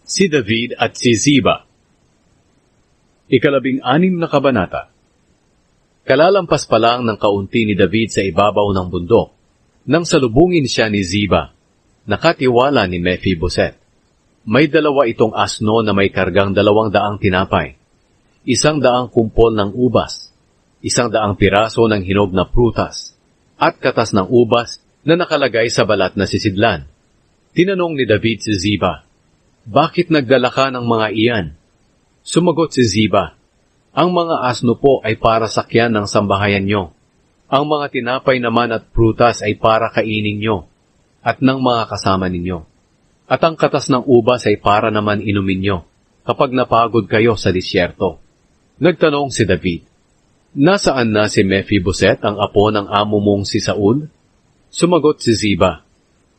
Si David at si Ziba. Ikalabing-anim na kabanata. Kalalampas pa lang ng kaunti ni David sa ibabaw ng bundok, nang salubungin siya ni Ziba, nakatiwala ni Mephiboset. May dalawa itong asno na may kargang 200 tinapay, 100 kumpol ng ubas, 100 piraso ng hinog na prutas, at katas ng ubas na nakalagay sa balat na sisidlan. Tinanong ni David si Ziba, "Bakit nagdala ka ng mga iyan?" Sumagot si Ziba, "Ang mga asno po ay para sakyan ng sambahayan nyo. Ang mga tinapay naman at prutas ay para kainin nyo at ng mga kasama ninyo. At ang katas ng ubas ay para naman inumin nyo kapag napagod kayo sa disyerto." Nagtanong si David, "Nasaan na si Mephiboset, ang apo ng amo mong si Saul?" Sumagot si Ziba,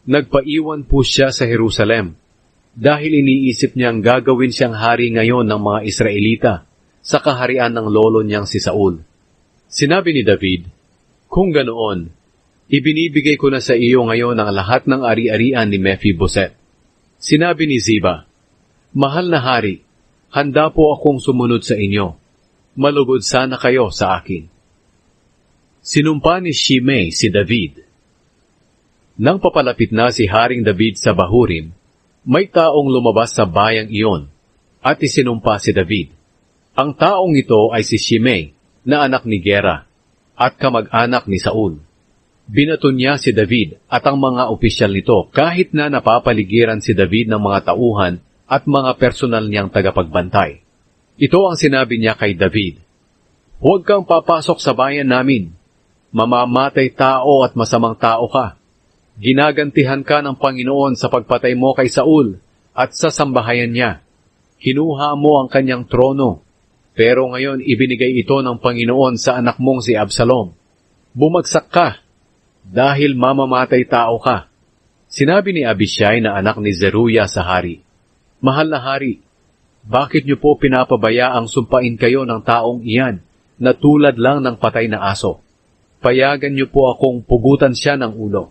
"Nagpaiwan po siya sa Jerusalem dahil iniisip niyang gagawin siyang hari ngayon ng mga Israelita sa kaharian ng lolo niyang si Saul." Sinabi ni David, "Kung ganoon, ibinibigay ko na sa iyo ngayon ang lahat ng ari-arian ni Mephiboset." Sinabi ni Ziba, "Mahal na hari, handa po akong sumunod sa inyo. Malugod sana kayo sa akin." Sinumpa ni Shimei si David. Nang papalapit na si Haring David sa Bahurim, may taong lumabas sa bayang iyon, at isinumpa si David. Ang taong ito ay si Shimei, na anak ni Gera, at kamag-anak ni Saul. Binato niya si David at ang mga opisyal nito kahit na napapaligiran si David ng mga tauhan at mga personal niyang tagapagbantay. Ito ang sinabi niya kay David, "Huwag kang papasok sa bayan namin. Mamamatay tao at masamang tao ka. Ginagantihan ka ng Panginoon sa pagpatay mo kay Saul at sa sambahayan niya. Kinuha mo ang kanyang trono, pero ngayon ibinigay ito ng Panginoon sa anak mong si Absalom. Bumagsak ka, dahil mamamatay tao ka." Sinabi ni Abishai na anak ni Zeruya sa hari, "Mahal na hari, bakit niyo po pinapabayaang sumpain kayo ng taong iyan na tulad lang ng patay na aso? Payagan niyo po akong pugutan siya ng ulo."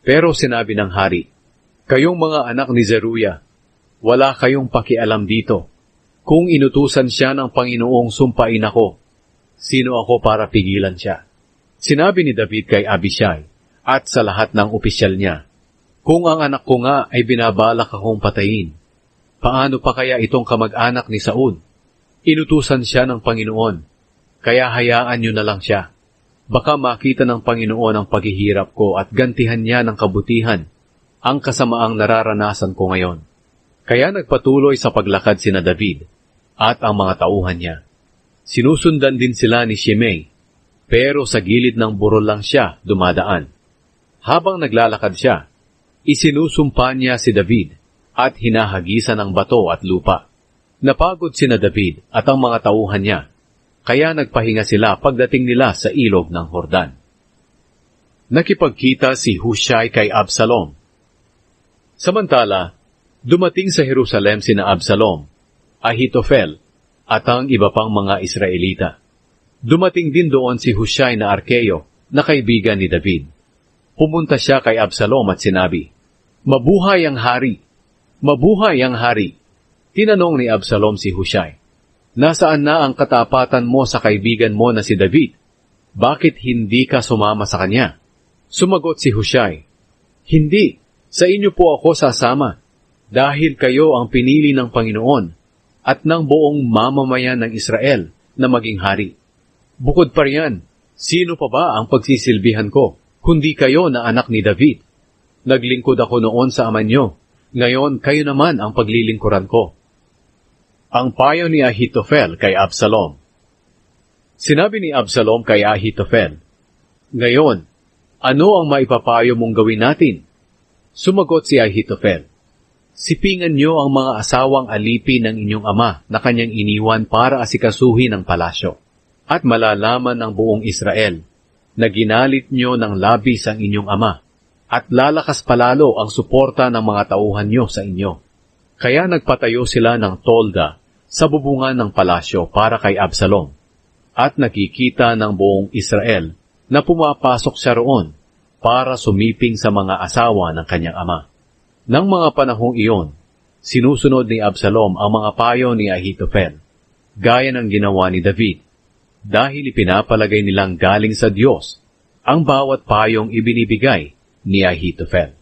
Pero sinabi ng hari, "Kayong mga anak ni Zeruya, wala kayong pakialam dito. Kung inutusan siya ng Panginoong sumpain ako, sino ako para pigilan siya?" Sinabi ni David kay Abishai at sa lahat ng opisyal niya, "Kung ang anak ko nga ay binabalak akong patayin, paano pa kaya itong kamag-anak ni Saul? Inutusan siya ng Panginoon, kaya hayaan niyo na lang siya. Baka makita ng Panginoon ang paghihirap ko at gantihan niya ng kabutihan ang kasamaang nararanasan ko ngayon." Kaya nagpatuloy sa paglakad sina David at ang mga tauhan niya. Sinusundan din sila ni Shimei, pero sa gilid ng burol lang siya dumadaan. Habang naglalakad siya, isinusumpa niya si David at hinahagisan ng bato at lupa. Napagod sina David at ang mga tauhan niya, kaya nagpahinga sila pagdating nila sa ilog ng Hordan. Nakipagkita si Hushai kay Absalom. Samantala, dumating sa Jerusalem sina Absalom, Ahitofel, at ang iba pang mga Israelita. Dumating din doon si Hushai na Arkeo, na kaibigan ni David. Pumunta siya kay Absalom at sinabi, "Mabuhay ang hari! Mabuhay ang hari!" Tinanong ni Absalom si Hushai, "Nasaan na ang katapatan mo sa kaibigan mo na si David? Bakit hindi ka sumama sa kanya?" Sumagot si Hushai, "Hindi, sa inyo po ako sasama, dahil kayo ang pinili ng Panginoon at ng buong mamamayan ng Israel na maging hari. Bukod pa riyan, sino pa ba ang pagsisilbihan ko, kundi kayo na anak ni David? Naglingkod ako noon sa ama niyo, ngayon kayo naman ang paglilingkuran ko." Ang payo ni Ahitofel kay Absalom. Sinabi ni Absalom kay Ahitofel, "Ngayon, ano ang maipapayo mong gawin natin?" Sumagot si Ahitofel, "Sipingan niyo ang mga asawang alipin ng inyong ama na kanyang iniwan para asikasuhin ang palasyo, at malalaman ng buong Israel na ginalit niyo ng labis ang inyong ama, at lalakas palalo ang suporta ng mga tauhan niyo sa inyo." Kaya nagpatayo sila ng tolda sa bubungan ng palasyo para kay Absalom, at nakikita ng buong Israel na pumapasok siya roon para sumiping sa mga asawa ng kanyang ama. Nang mga panahong iyon, Sinusunod ni Absalom ang mga payo ni Ahitofel, gaya ng ginawa ni David, dahil ipinapalagay nilang galing sa Diyos ang bawat payong ibinibigay ni Ahitofel.